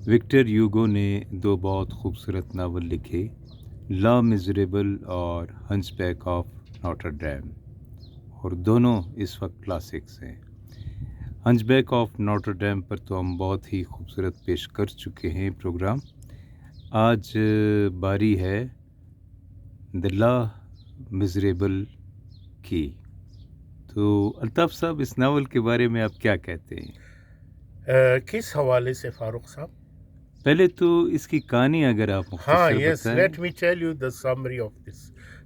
Victor Yugo نے دو بہت خوبصورت ناول لکھے، لا میزریبل اور ہنچ بیک آف ناٹر ڈیم، اور دونوں اس وقت کلاسکس ہیں۔ ہنچ بیک آف ناٹر ڈیم پر تو ہم بہت ہی خوبصورت پیش کر چکے ہیں پروگرام۔ آج باری ہے دا لا میزریبل کی۔ تو الطاف صاحب، اس ناول کے بارے میں آپ کیا کہتے ہیں؟ کس حوالے سے فاروق صاحب؟ پہلے تو اس کی کہانی اگر آپ ہاں، مختصر یس، بتائیں۔ Let me tell you the summary of this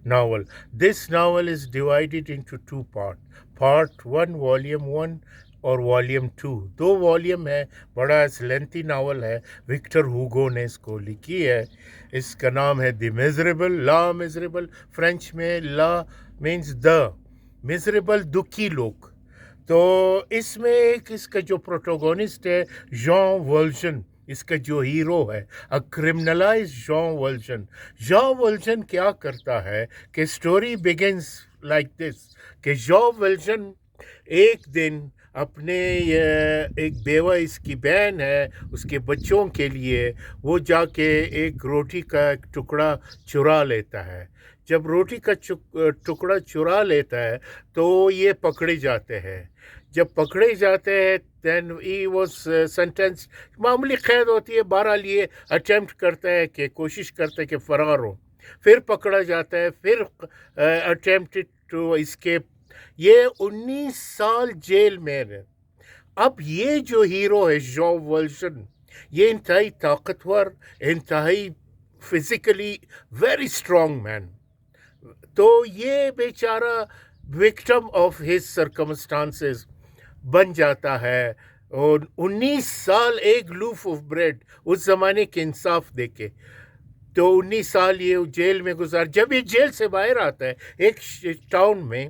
novel. This novel is divided into two parts. Part 1 Volume 1 اور Volume 2 دو والیوم ہے۔ بڑا لینتھی ناول ہے، وکٹر ہوگو نے اس کو لکھی ہے۔ اس کا نام ہے دی میزریبل، لا میزریبل۔ فرینچ میں لا مینز دا، میزریبل دکھی لوگ۔ تو اس میں ایک اس کا جو پروٹوگونسٹ ہے ژان ولژن، اس کا جو ہیرو ہے، کرمنلائز ژان ولژن کیا کرتا ہے کہ اسٹوری بگنز لائک دس کہ ژان ولژن ایک دن اپنے ایک بیوہ، اس کی بہن ہے، اس کے بچوں کے لیے وہ جا کے ایک روٹی کا ایک ٹکڑا چرا لیتا ہے۔ جب روٹی کا ٹکڑا چرا لیتا ہے تو یہ پکڑے جاتے ہیں۔ جب پکڑے جاتے ہیں دین ہی واز سینٹینس، معمولی قید ہوتی ہے، بہرحال یہ اٹیمپٹ کرتا ہے کہ کوشش کرتا ہے کہ فرار ہو، پھر پکڑا جاتا ہے، پھر اٹیمپٹڈ ٹو اسکیپ۔ یہ 19 سال جیل میں ہے۔ اب یہ جو ہیرو ہے ژان ولژن، یہ انتہائی طاقتور، انتہائی فزیکلی ویری اسٹرانگ مین۔ تو یہ بیچارہ وکٹم آف ہز سرکمسٹانسز بن جاتا ہے، اور 19 سال ایک لوف آف بریڈ، اس زمانے کے انصاف دے کے، تو 19 سال یہ جیل میں گزار۔ جب یہ جیل سے باہر آتا ہے ایک ٹاؤن میں،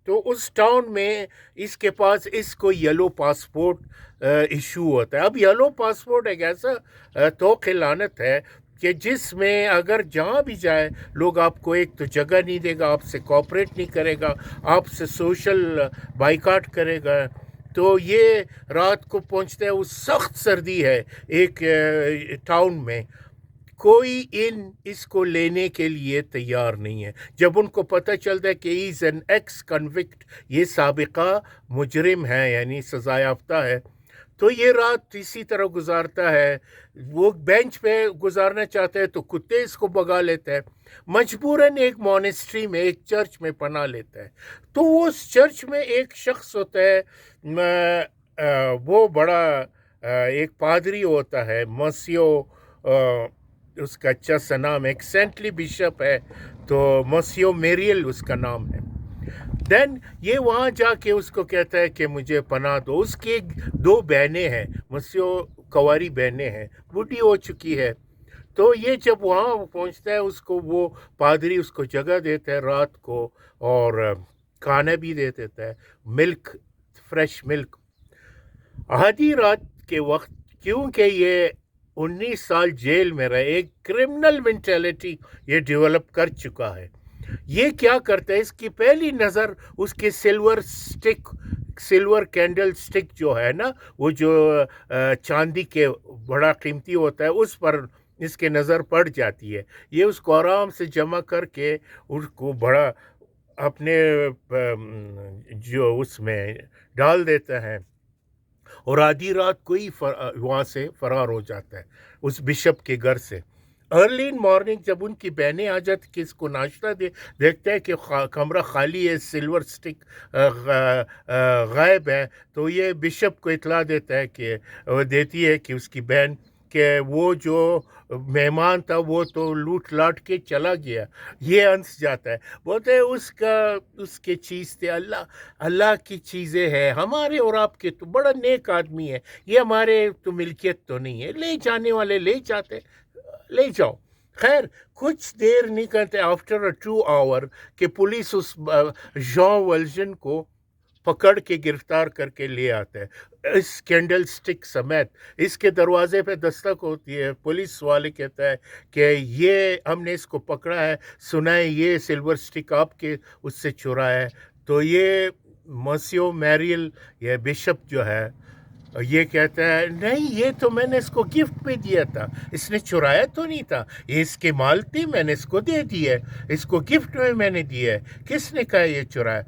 تو اس ٹاؤن میں اس کے پاس اس کو یلو پاسپورٹ ایشو ہوتا ہے۔ اب یلو پاسپورٹ ایک ایسا توق لعنت ہے کہ جس میں اگر جہاں بھی جائے لوگ آپ کو ایک تو جگہ نہیں دے گا، آپ سے کوآپریٹ نہیں کرے گا، آپ سے سوشل بائیکاٹ کرے گا۔ تو یہ رات کو پہنچتا ہے، وہ سخت سردی ہے ایک ٹاؤن میں، کوئی اس کو لینے کے لیے تیار نہیں ہے۔ جب ان کو پتہ چلتا ہے کہ ایز این ایکس کنوکٹ، یہ سابقہ مجرم ہے، یعنی سزا یافتہ ہے، تو یہ رات اسی طرح گزارتا ہے۔ وہ بینچ پہ گزارنا چاہتا ہے تو کتے اس کو بگا لیتا ہے، مجبوراً ایک مونسٹری میں، ایک چرچ میں پناہ لیتا ہے۔ تو وہ اس چرچ میں ایک شخص ہوتا ہے، وہ بڑا ایک پادری ہوتا ہے، مسیو، اس کا اچھا سا نام، ایک سینٹلی بشپ ہے، تو مسیو میریل اس کا نام ہے۔ دین یہ وہاں جا کے اس کو کہتا ہے کہ مجھے پناہ دو۔ اس کی دو بہنیں ہیں، مسیو کواری بہنیں ہیں، بوڑھی ہو چکی ہے۔ تو یہ جب وہاں پہنچتا ہے، اس کو وہ پادری اس کو جگہ دیتا ہے رات کو، اور کھانا بھی دے دیتا ہے، ملک، فریش ملک۔ آدھی رات کے وقت، کیونکہ یہ 19 سال جیل میں رہے، ایک کرمنل مینٹیلٹی یہ ڈیولپ کر چکا ہے، یہ کیا کرتا ہے، اس کی پہلی نظر اس کے سلور کینڈل سٹک جو ہے نا، وہ جو چاندی کے بڑا قیمتی ہوتا ہے، اس پر اس کے نظر پڑ جاتی ہے۔ یہ اس کو آرام سے جمع کر کے اس کو بڑا اپنے جو اس میں ڈال دیتا ہے، اور آدھی رات کوئی وہاں سے فرار ہو جاتا ہے اس بشپ کے گھر سے۔ ارلی ان مارننگ جب ان کی بہنیں آ جاتی کہ اس کو ناشتہ دیکھتا ہے کہ کمرہ خالی ہے، سلور سٹک غائب ہے، تو یہ بشپ کو اطلاع دیتا ہے کہ دیتی ہے کہ اس کی بہن کہ وہ جو مہمان تھا وہ تو لوٹ لاٹ کے چلا گیا۔ یہ ہنس جاتا ہے، بولتے ہیں اس کے چیز تھے، اللہ کی چیزیں ہیں، ہمارے اور آپ کے تو بڑا نیک آدمی ہے، یہ ہمارے تو ملکیت تو نہیں ہے، لے جانے والے لے جاتے، لے جاؤ۔ خیر کچھ دیر نہیں کرتے، آفٹر 2 hour کہ پولیس اس ژان ولژن کو پکڑ کے گرفتار کر کے لے آتا ہے، اس کینڈل سٹک سمیت۔ اس کے دروازے پہ دستک ہوتی ہے، پولیس والے کہتا ہے کہ یہ ہم نے اس کو پکڑا ہے، سنا ہے یہ سلور سٹک آپ کے اس سے چرا ہے۔ تو یہ مسیو میریل، یہ بشپ جو ہے، اور یہ کہتا ہے نہیں یہ تو میں نے اس کو گفٹ میں دیا تھا، اس نے چرایا تو نہیں تھا، یہ اس کے مال تھی، میں نے اس کو دے دی ہے، اس کو گفٹ میں نے دیا ہے، کس نے کہا یہ چرایا؟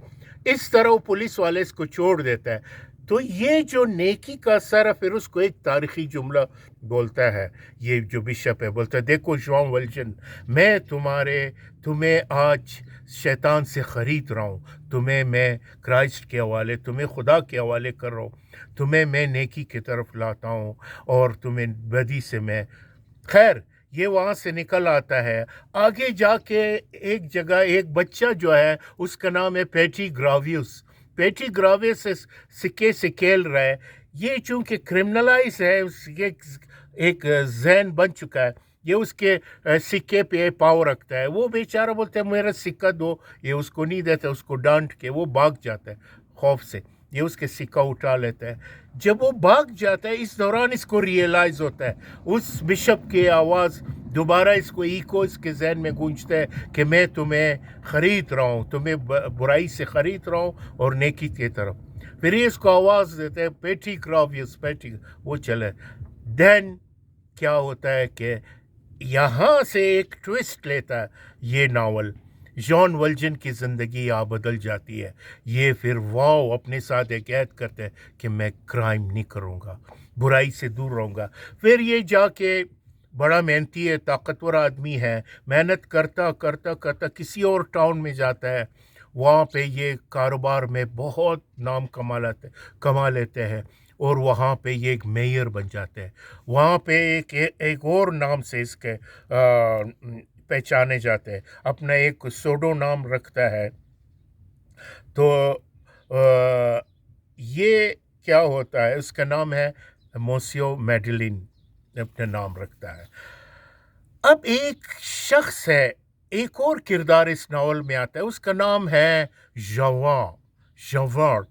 اس طرح وہ پولیس والے اس کو چھوڑ دیتا ہے۔ تو یہ جو نیکی کا اثر ہے، پھر اس کو ایک تاریخی جملہ بولتا ہے، یہ جو بشپ ہے بولتا ہے دیکھو جان ولجن، میں تمہیں آج شیطان سے خرید رہا ہوں، تمہیں میں کرائسٹ کے حوالے، تمہیں خدا کے حوالے کر رہا ہوں، تمہیں میں نیکی کی طرف لاتا ہوں اور تمہیں بدی سے میں خیر۔ یہ وہاں سے نکل آتا ہے، آگے جا کے ایک جگہ ایک بچہ جو ہے اس کا نام ہے پیٹی گراویوس سکے سے کھیل رہا ہے۔ یہ چونکہ کرمنلائز ہے، اس کے ایک ذہن بن چکا ہے، یہ اس کے سکے پہ پاؤ رکھتا ہے۔ وہ بیچارہ بولتا ہے میرا سکہ دو، یہ اس کو نہیں دیتا، اس کو ڈانٹ کے وہ بھاگ جاتا ہے خوف سے، یہ اس کے سکہ اٹھا لیتا ہے۔ جب وہ بھاگ جاتا ہے اس دوران اس کو ریئلائز ہوتا ہے، اس بشپ کی آواز دوبارہ اس کو ایکو اس کے ذہن میں گونجتا ہے کہ میں تمہیں خرید رہا ہوں، تمہیں برائی سے خرید رہا ہوں اور نیکی کی طرف۔ پھر یہ اس کو آواز دیتا ہے پیٹی گراویوس، وہ چلے۔ دین کیا ہوتا ہے کہ یہاں سے ایک ٹویسٹ لیتا ہے یہ ناول، جان ولجن کی زندگی بدل جاتی ہے۔ یہ پھر اپنے ساتھ ایک عہد کرتا ہے کہ میں کرائم نہیں کروں گا، برائی سے دور رہوں گا۔ پھر یہ جا کے بڑا محنتی ہے، طاقتور آدمی ہے، محنت کرتا کسی اور ٹاؤن میں جاتا ہے، وہاں پہ یہ کاروبار میں بہت نام کما لیتے ہیں اور وہاں پہ یہ ایک میئر بن جاتے ہیں۔ وہاں پہ ایک اور نام سے اس کے پہچانے جاتے ہیں، اپنا ایک سوڈو نام رکھتا ہے۔ تو یہ کیا ہوتا ہے، اس کا نام ہے موسیو میڈلین، اپنا نام رکھتا ہے۔ اب ایک شخص ہے، ایک اور کردار اس ناول میں آتا ہے، اس کا نام ہے جوارٹ،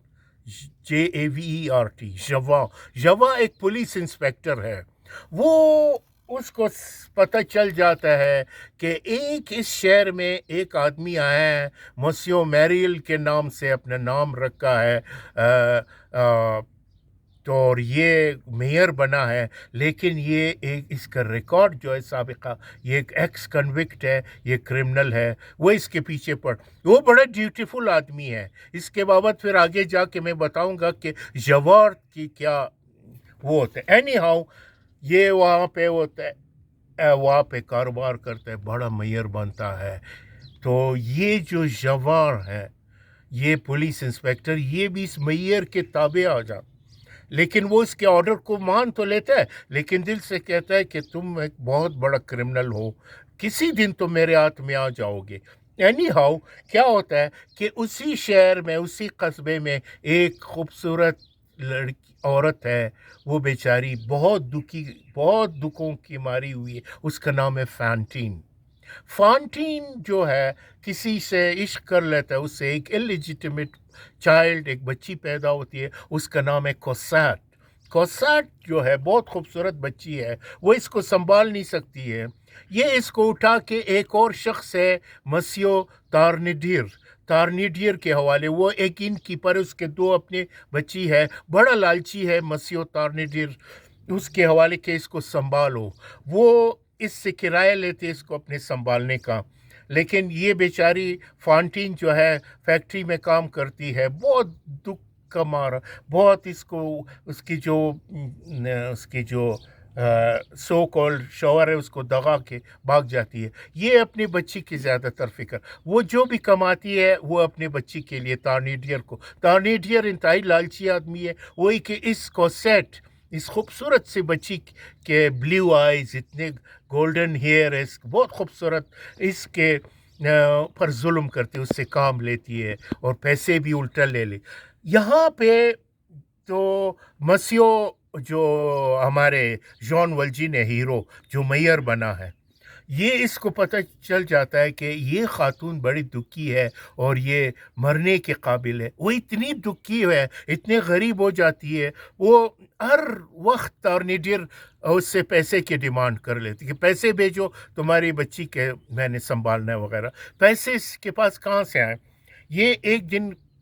JAVERT، جوا ایک پولیس انسپیکٹر ہے۔ وہ اس کو پتہ چل جاتا ہے کہ ایک اس شہر میں ایک آدمی آیا ہے، موسیو میریل کے نام سے اپنا نام رکھا ہے، تو اور یہ میئر بنا ہے، لیکن یہ ایک اس کا ریکارڈ جو ہے سابقہ، یہ ایک ایکس کنوکٹ ہے، یہ کرمنل ہے، وہ اس کے پیچھے وہ بڑا ڈیوٹیفل آدمی ہے۔ اس کے بابت پھر آگے جا کے میں بتاؤں گا کہ جوارٹ کی کیا وہ ہوتا ہے۔ اینی ہاؤ یہ وہاں پہ ہوتا ہے، وہاں پہ کاروبار کرتا ہے، بڑا میئر بنتا ہے۔ تو یہ جو جوار ہے، یہ پولیس انسپیکٹر، یہ بھی اس میئر کے تابع آ جاتا، لیکن وہ اس کے آرڈر کو مان تو لیتا ہے، لیکن دل سے کہتا ہے کہ تم ایک بہت بڑا کرمنل ہو، کسی دن تو میرے ہاتھ میں آ جاؤ گے۔ اینی ہاؤ کیا ہوتا ہے کہ اسی شہر میں، اسی قصبے میں ایک خوبصورت عورت ہے، وہ بیچاری بہت دکھوں کی ماری ہوئی ہے، اس کا نام ہے فانٹین جو ہے کسی سے عشق کر لیتا ہے، اس سے ایک اللیجیٹمیٹ چائلڈ، ایک بچی پیدا ہوتی ہے، اس کا نام ہے کوسیٹ جو ہے بہت خوبصورت بچی ہے، وہ اس کو سنبھال نہیں سکتی ہے، یہ اس کو اٹھا کے ایک اور شخص ہے مسیو تارنیڈیر کے حوالے، وہ ایک ان کیپر، اس کے 2 اپنے بچی ہے، بڑا لالچی ہے مسیو تارنیڈیر، اس کے حوالے کے اس کو سنبھالو، وہ اس سے کرایہ لیتے اس کو اپنے سنبھالنے کا۔ لیکن یہ بیچاری فانٹین جو ہے فیکٹری میں کام کرتی ہے، بہت دکھ کا مارا، بہت اس کی جو سو کالڈ شوہر ہے اس کو دغا کے بھاگ جاتی ہے۔ یہ اپنی بچی کی زیادہ تر فکر، وہ جو بھی کماتی ہے وہ اپنے بچی کے لیے، تارنیڈیر انتہائی لالچی آدمی ہے، وہی کہ اس کو اس خوبصورت سی بچی کے بلیو آئیز، اتنے گولڈن ہیئر، بہت خوبصورت، اس کے پر ظلم کرتی، اس سے کام لیتی ہے اور پیسے بھی الٹا لے یہاں پہ تو مسیو جو ہمارے جان ولجن ہے، ہیرو جو میئر بنا ہے، یہ اس کو پتہ چل جاتا ہے کہ یہ خاتون بڑی دکھی ہے اور یہ مرنے کے قابل ہے، وہ اتنی دکھی ہے، اتنے غریب ہو جاتی ہے، وہ ہر وقت تارنیڈیر اس سے پیسے کی ڈیمانڈ کر لیتی کہ پیسے بھیجو تمہاری بچی کے، میں نے سنبھالنا ہے وغیرہ۔ پیسے اس کے پاس کہاں سے آئے؟ یہ ایک دن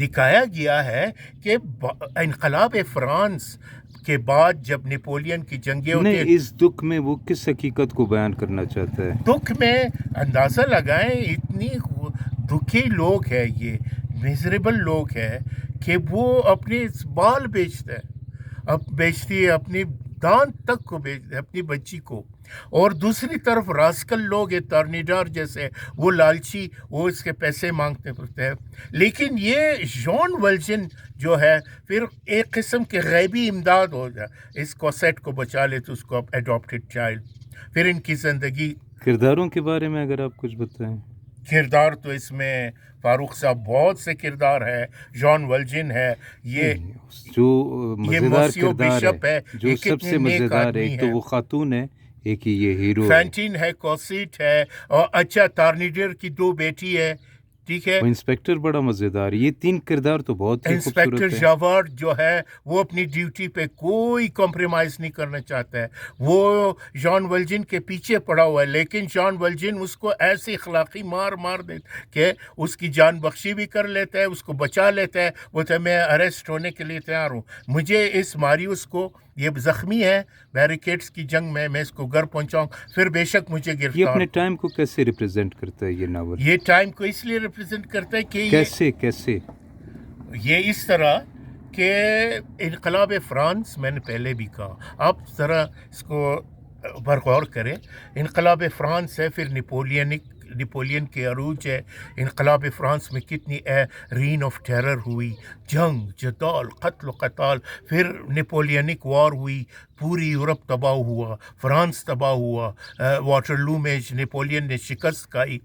دکھایا گیا ہے کہ انقلاب فرانس کے بعد جب نیپولین کی جنگیں ہوتی نہیں، اس دکھ میں وہ کس حقیقت کو بیان کرنا چاہتا ہے؟ دکھ میں اندازہ لگائیں اتنی دکھی لوگ ہیں، یہ میزریبل لوگ ہیں کہ وہ اپنے بال بیچتی ہے، اپنی دانت تک کو بیچتے ہیں، اپنی بچی کو. اور دوسری طرف راسکل لوگ ہیں تارنیڈار جیسے، وہ لالچی، وہ اس کے پیسے مانگتے پڑتے ہیں. لیکن یہ جان ولجن جو ہے پھر ایک قسم کے غیبی امداد ہو جائے، اس کوسیٹ کو بچا لیتے اس کو اڈاپٹیڈ چائلڈ. پھر ان کی زندگی. کرداروں کے بارے میں اگر آپ کچھ بتائیں. کردار تو اس میں فاروق صاحب بہت سے کردار ہے. جان ولجن ہے، یہ جو مزیدار موسیو کردار بشپ ہے، جو یہ سب کتنی سے نیک مزیدار ہے، آدمی ایک تو ہے. وہ خاتون ہے، ایک ہی یہ ہیرو ہے. فینٹین ہے، کوسیٹ ہے، اور اچھا تارنیڈر کی 2 بیٹی ہے. ٹھیک ہے. وہ انسپیکٹر بڑا مزیدار. یہ 3 کردار تو بہت ہی انسپیکٹر خوبصورت ہے. جاوارڈ جو ہے وہ اپنی ڈیوٹی پہ کوئی کمپرومائز نہیں کرنا چاہتا ہے. وہ جان ولجن کے پیچھے پڑا ہوا ہے، لیکن جان ولجن اس کو ایسی اخلاقی مار دیتا کہ اس کی جان بخشی بھی کر لیتا ہے، اس کو بچا لیتا ہے. وہ تو میں اریسٹ ہونے کے لیے تیار ہوں، مجھے اس ماریوس کو، یہ زخمی ہے بیریکیڈز کی جنگ میں اس کو گھر پہنچاؤں، پھر بے شک مجھے یہ گرفتار. اپنے ٹائم کو کیسے ریپرزینٹ کرتا ہے یہ ناول؟ یہ ٹائم کو اس لیے ریپرزینٹ کرتا ہے کہ کیسے یہ اس طرح کہ انقلاب فرانس، میں نے پہلے بھی کہا، آپ ذرا اس کو غور کریں. انقلاب فرانس ہے، پھر نیپولین کے عروج ہے. انقلاب فرانس میں کتنی رین آف ٹیرر ہوئی، جنگ، جدال، قتل و قتال. پھر نیپولینک وار ہوئی، پوری یورپ تباہ ہوا، فرانس تباہ ہوا. واٹرلو میں نیپولین نے شکست کھائی.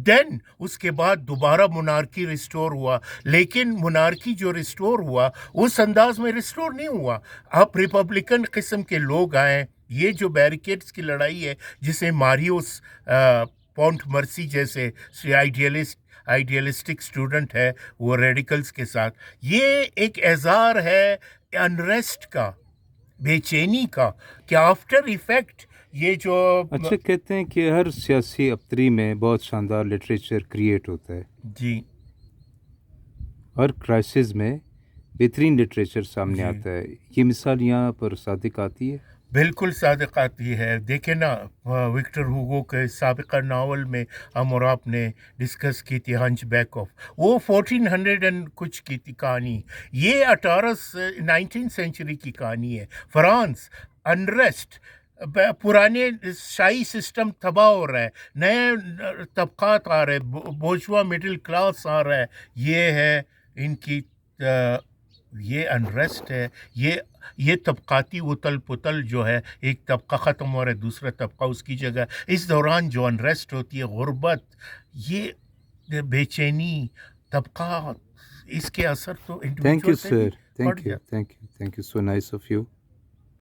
دین اس کے بعد دوبارہ monarchy ریسٹور ہوا، لیکن monarchy جو ریسٹور ہوا اس انداز میں ریسٹور نہیں ہوا. اب ریپبلکن قسم کے لوگ آئیں. یہ جو بیریکیڈز کی لڑائی ہے، جسے ماریوس پونٹ مرسی جیسے آئیڈیلسٹک اسٹوڈنٹ ہے وہ ریڈیکلز کے ساتھ، یہ ایک اظہار ہے انریسٹ کا، بے چینی کا، کہ آفٹر ایفیکٹ یہ جو اچھا کہتے ہیں کہ ہر سیاسی ابتری میں بہت شاندار لٹریچر کریٹ ہوتا ہے. جی ہر کرائسس میں بہترین لٹریچر سامنے آتا ہے. یہ مثال یہاں پر صادق آتی ہے. بالکل صادق آتی ہے. دیکھیں نا، وکٹر ہوگو کے سابقہ ناول میں ہم اور آپ نے ڈسکس کی تھی ہنچ بیک آف، وہ 1400 اینڈ کچھ کی تھی کہانی. یہ 19 سینچری کی کہانی ہے. فرانس انریسٹ، پرانے شاہی سسٹم تباہ ہو رہا ہے، نئے طبقات آ رہے، بورژوا مڈل کلاس آ رہا ہے. یہ ہے ان کی یہ انریسٹ ہے، یہ طبقاتی اتل پتل جو ہے، ایک طبقہ ختم ہو رہا ہے، دوسرا طبقہ اس کی جگہ. اس دوران جو انریسٹ ہوتی ہے، غربت، یہ بے چینی، طبقات، اس کے اثر تو تھینک یو انڈیویجول پہ بھی سر. پڑ جاتا ہے. Thank you so nice of you.